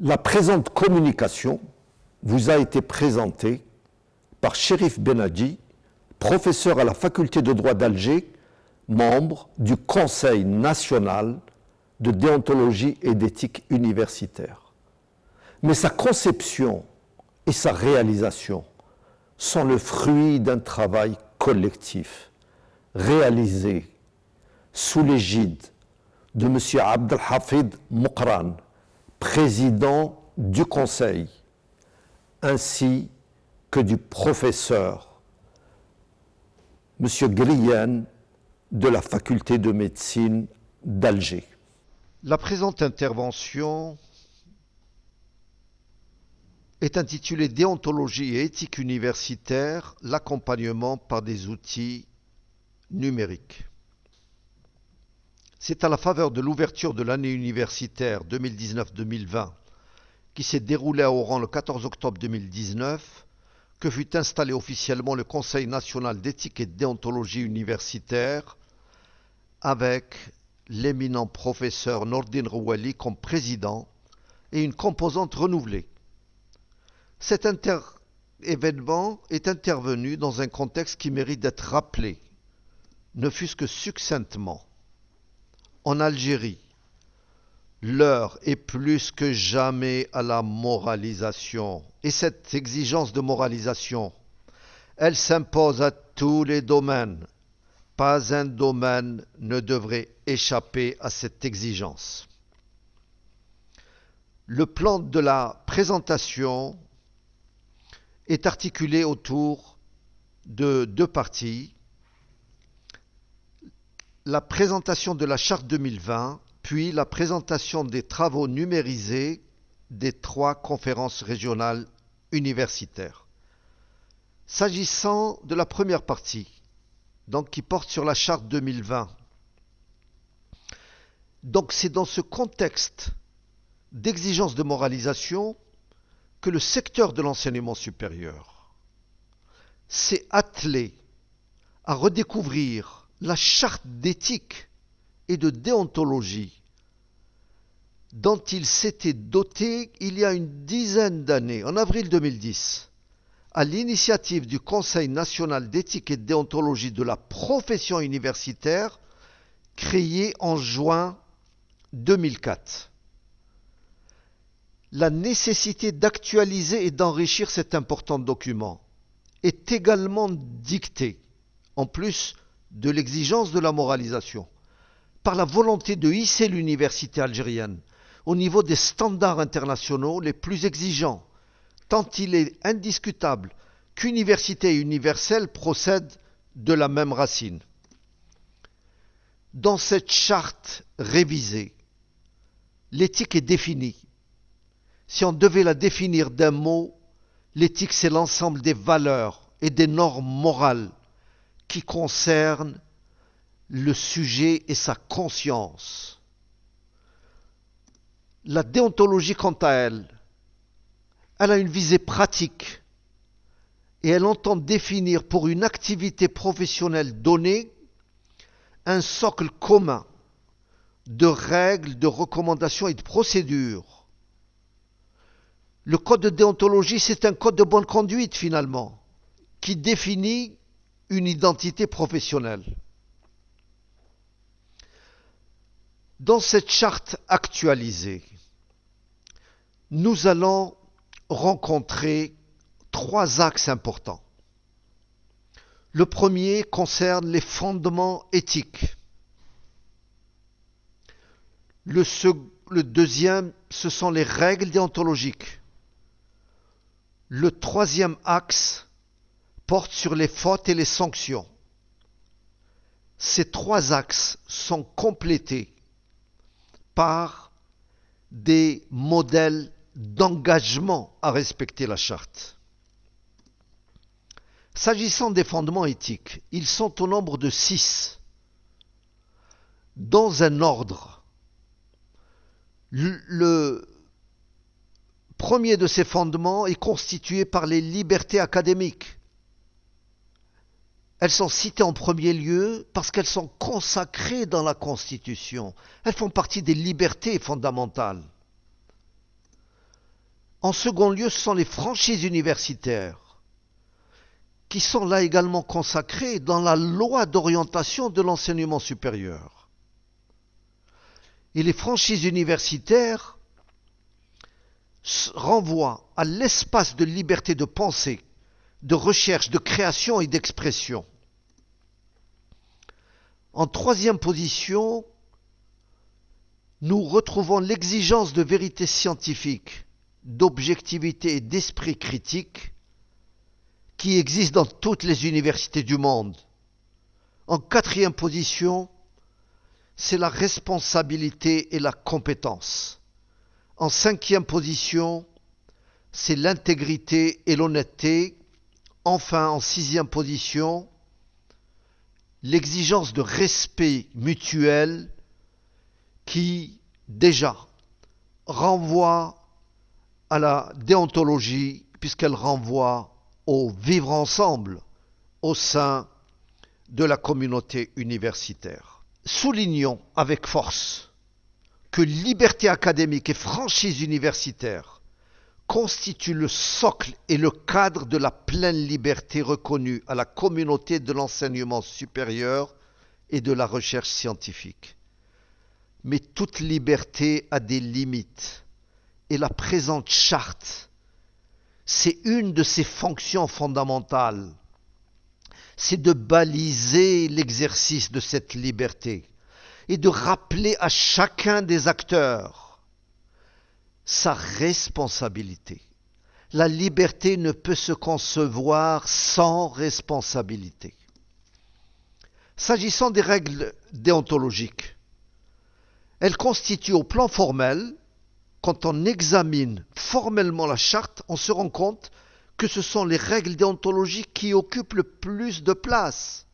La présente communication vous a été présentée par Cherif Benadji, professeur à la faculté de droit d'Alger, membre du Conseil national de déontologie et d'éthique universitaire. Mais sa conception et sa réalisation sont le fruit d'un travail collectif réalisé sous l'égide de M. Abdelhafid Moukran, président du Conseil, ainsi que du professeur M. Grienne de la faculté de médecine d'Alger. La présente intervention est intitulée Déontologie et éthique universitaire, l'accompagnement par des outils numériques. C'est à la faveur de l'ouverture de l'année universitaire 2019-2020 qui s'est déroulée à Oran le 14 octobre 2019 que fut installé officiellement le Conseil national d'éthique et de déontologie universitaire avec l'éminent professeur Nordine Rouali comme président et une composante renouvelée. Cet événement est intervenu dans un contexte qui mérite d'être rappelé, ne fût-ce que succinctement. En Algérie, l'heure est plus que jamais à la moralisation. Et cette exigence de moralisation, elle s'impose à tous les domaines. Pas un domaine ne devrait échapper à cette exigence. Le plan de la présentation est articulé autour de deux parties. La présentation de la charte 2020, puis la présentation des travaux numérisés des 3 conférences régionales universitaires. S'agissant de la première partie, donc qui porte sur la charte 2020, donc c'est dans ce contexte d'exigence de moralisation que le secteur de l'enseignement supérieur s'est attelé à redécouvrir la charte d'éthique et de déontologie dont il s'était doté il y a une dizaine d'années, en avril 2010, à l'initiative du Conseil national d'éthique et de déontologie de la profession universitaire, créé en juin 2004. La nécessité d'actualiser et d'enrichir cet important document est également dictée, en plus de l'exigence de la moralisation, par la volonté de hisser l'université algérienne au niveau des standards internationaux les plus exigeants, tant il est indiscutable qu'université et universelle procèdent de la même racine. Dans cette charte révisée, l'éthique est définie. Si on devait la définir d'un mot, l'éthique c'est l'ensemble des valeurs et des normes morales qui concernent le sujet et sa conscience. La déontologie, quant à elle a une visée pratique et elle entend définir pour une activité professionnelle donnée un socle commun de règles, de recommandations et de procédures. Le code de déontologie, c'est un code de bonne conduite finalement, qui définit une identité professionnelle. Dans cette charte actualisée, nous allons rencontrer 3 axes importants. Le premier concerne les fondements éthiques. Le deuxième, ce sont les règles déontologiques. Le troisième axe porte sur les fautes et les sanctions. Ces 3 axes sont complétés par des modèles d'engagement à respecter la charte. S'agissant des fondements éthiques, ils sont au nombre de 6, dans un ordre. Le premier de ces fondements est constitué par les libertés académiques. Elles sont citées en premier lieu parce qu'elles sont consacrées dans la Constitution. Elles font partie des libertés fondamentales. En second lieu, ce sont les franchises universitaires qui sont là également consacrées dans la loi d'orientation de l'enseignement supérieur. Et les franchises universitaires renvoient à l'espace de liberté de pensée, de recherche, de création et d'expression. En troisième position, nous retrouvons l'exigence de vérité scientifique, d'objectivité et d'esprit critique qui existe dans toutes les universités du monde. En quatrième position, c'est la responsabilité et la compétence. En cinquième position, c'est l'intégrité et l'honnêteté. Enfin, en sixième position, l'exigence de respect mutuel qui, déjà, renvoie à la déontologie, puisqu'elle renvoie au vivre ensemble au sein de la communauté universitaire. Soulignons avec force que liberté académique et franchise universitaire constituent le socle et le cadre de la pleine liberté reconnue à la communauté de l'enseignement supérieur et de la recherche scientifique. Mais toute liberté a des limites, et la présente charte, c'est une de ses fonctions fondamentales, c'est de baliser l'exercice de cette liberté et de rappeler à chacun des acteurs sa responsabilité. La liberté ne peut se concevoir sans responsabilité. S'agissant des règles déontologiques, elles constituent au plan formel, quand on examine formellement la charte, on se rend compte que ce sont les règles déontologiques qui occupent le plus de place.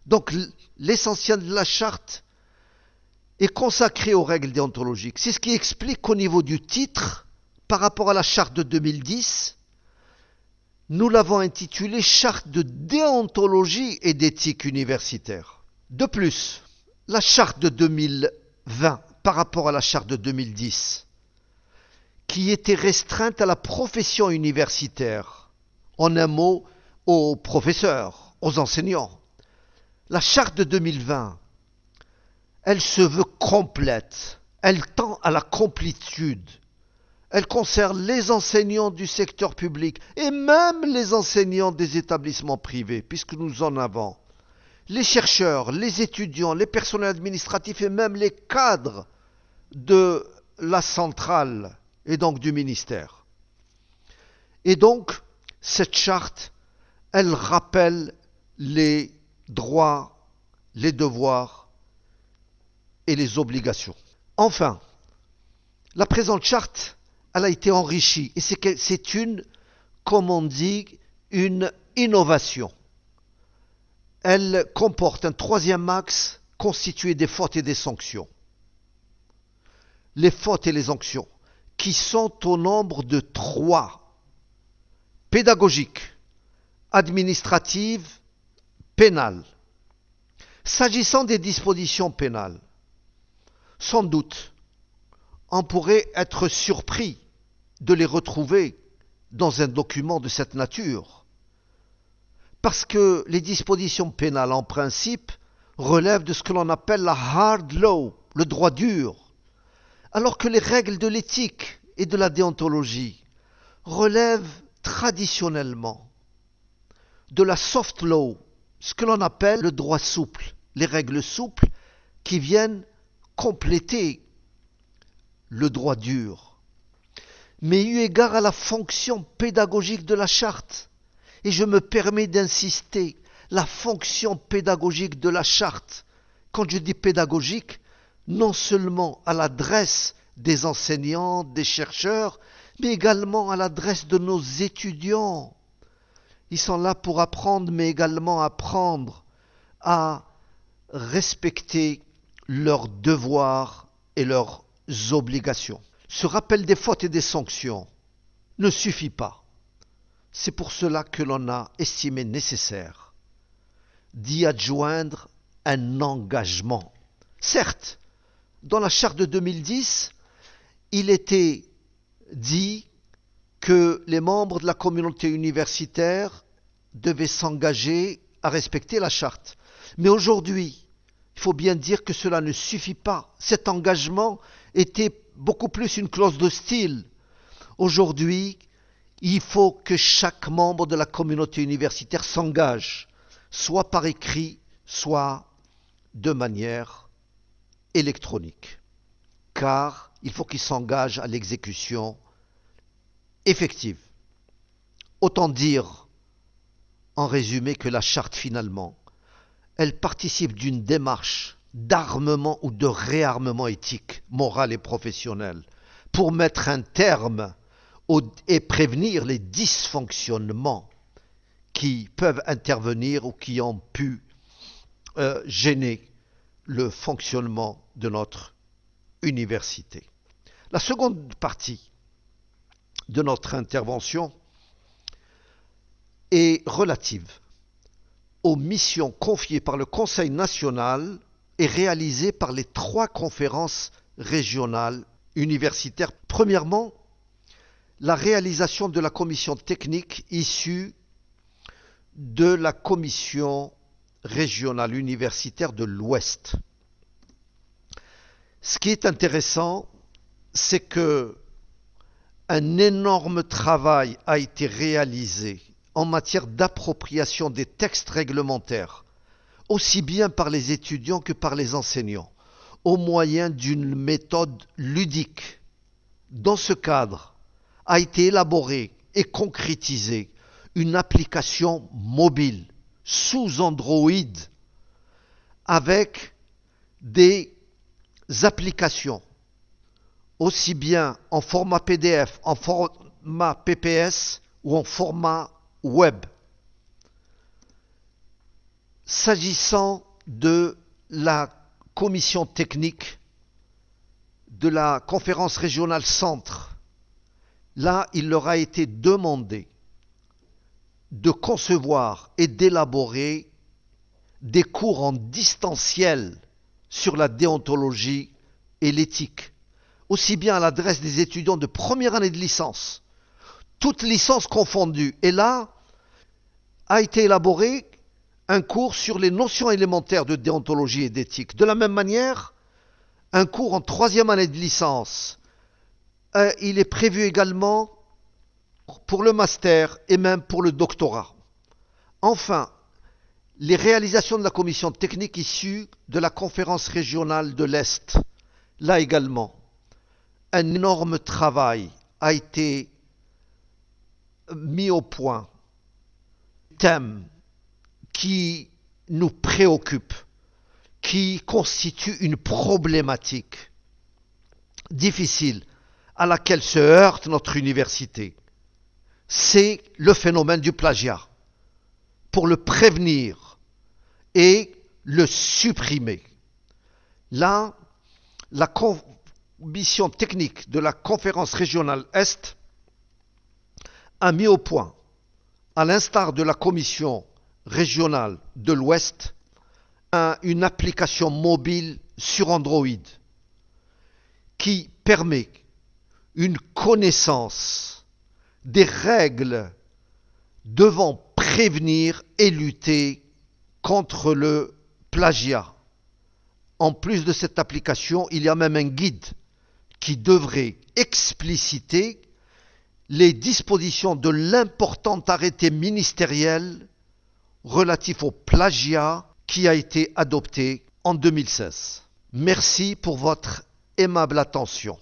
Donc l'essentiel de la charte est consacré aux règles déontologiques. C'est ce qui explique qu'au niveau du titre, par rapport à la charte de 2010, nous l'avons intitulée Charte de déontologie et d'éthique universitaire. De plus, la charte de 2020 par rapport à la charte de 2010, qui était restreinte à la profession universitaire, en un mot, aux professeurs, aux enseignants. La charte de 2020, elle se veut complète, elle tend à la complétude. Elle concerne les enseignants du secteur public et même les enseignants des établissements privés, puisque nous en avons. Les chercheurs, les étudiants, les personnels administratifs et même les cadres de la centrale et donc du ministère. Et donc, cette charte, elle rappelle les droits, les devoirs et les obligations. Enfin, la présente charte, elle a été enrichie et c'est une, comme on dit, une innovation. Elle comporte un troisième axe constitué des fautes et des sanctions. Les fautes et les sanctions, qui sont au nombre de 3. Pédagogique, administrative, pénale. S'agissant des dispositions pénales, sans doute, on pourrait être surpris de les retrouver dans un document de cette nature. Parce que les dispositions pénales, en principe, relèvent de ce que l'on appelle la hard law, le droit dur, alors que les règles de l'éthique et de la déontologie relèvent traditionnellement de la soft law, ce que l'on appelle le droit souple, les règles souples qui viennent compléter le droit dur. Mais eu égard à la fonction pédagogique de la charte, et je me permets d'insister, la fonction pédagogique de la charte, quand je dis pédagogique, non seulement à l'adresse des enseignants, des chercheurs, mais également à l'adresse de nos étudiants. Ils sont là pour apprendre, mais également apprendre à respecter leurs devoirs et leurs obligations. Ce rappel des fautes et des sanctions ne suffit pas. C'est pour cela que l'on a estimé nécessaire d'y adjoindre un engagement. Certes, dans la charte de 2010, il était dit que les membres de la communauté universitaire devaient s'engager à respecter la charte. Mais aujourd'hui, il faut bien dire que cela ne suffit pas. Cet engagement était beaucoup plus une clause de style. Aujourd'hui, il faut que chaque membre de la communauté universitaire s'engage, soit par écrit, soit de manière électronique. Car il faut qu'il s'engage à l'exécution effective. Autant dire, en résumé, que la charte, finalement, elle participe d'une démarche d'armement ou de réarmement éthique, moral et professionnel, pour mettre un terme et prévenir les dysfonctionnements qui peuvent intervenir ou qui ont pu gêner le fonctionnement de notre université. La seconde partie de notre intervention est relative aux missions confiées par le Conseil national et réalisées par les 3 conférences régionales universitaires. Premièrement, la réalisation de la commission technique issue de la commission régionale universitaire de l'Ouest. Ce qui est intéressant, c'est que un énorme travail a été réalisé en matière d'appropriation des textes réglementaires, aussi bien par les étudiants que par les enseignants, au moyen d'une méthode ludique. Dans ce cadre, a été élaborée et concrétisée une application mobile sous Android avec des applications aussi bien en format PDF, en format PPS ou en format web. S'agissant de la commission technique de la conférence régionale Centre, là, il leur a été demandé de concevoir et d'élaborer des cours en distanciel sur la déontologie et l'éthique, aussi bien à l'adresse des étudiants de première année de licence, toutes licences confondues. Et là, a été élaboré un cours sur les notions élémentaires de déontologie et d'éthique. De la même manière, un cours en 3e année de licence. Il est prévu également pour le master et même pour le doctorat. Enfin, les réalisations de la commission technique issue de la conférence régionale de l'Est. Là également, un énorme travail a été mis au point. Thème qui nous préoccupe, qui constitue une problématique difficile à laquelle se heurte notre université. C'est le phénomène du plagiat. Pour le prévenir et le supprimer. Là, la commission technique de la conférence régionale Est a mis au point, à l'instar de la commission régionale de l'Ouest, une application mobile sur Android qui permet une connaissance des règles devant prévenir et lutter contre le plagiat. En plus de cette application, il y a même un guide qui devrait expliciter les dispositions de l'important arrêté ministériel relatif au plagiat qui a été adopté en 2016. Merci pour votre aimable attention.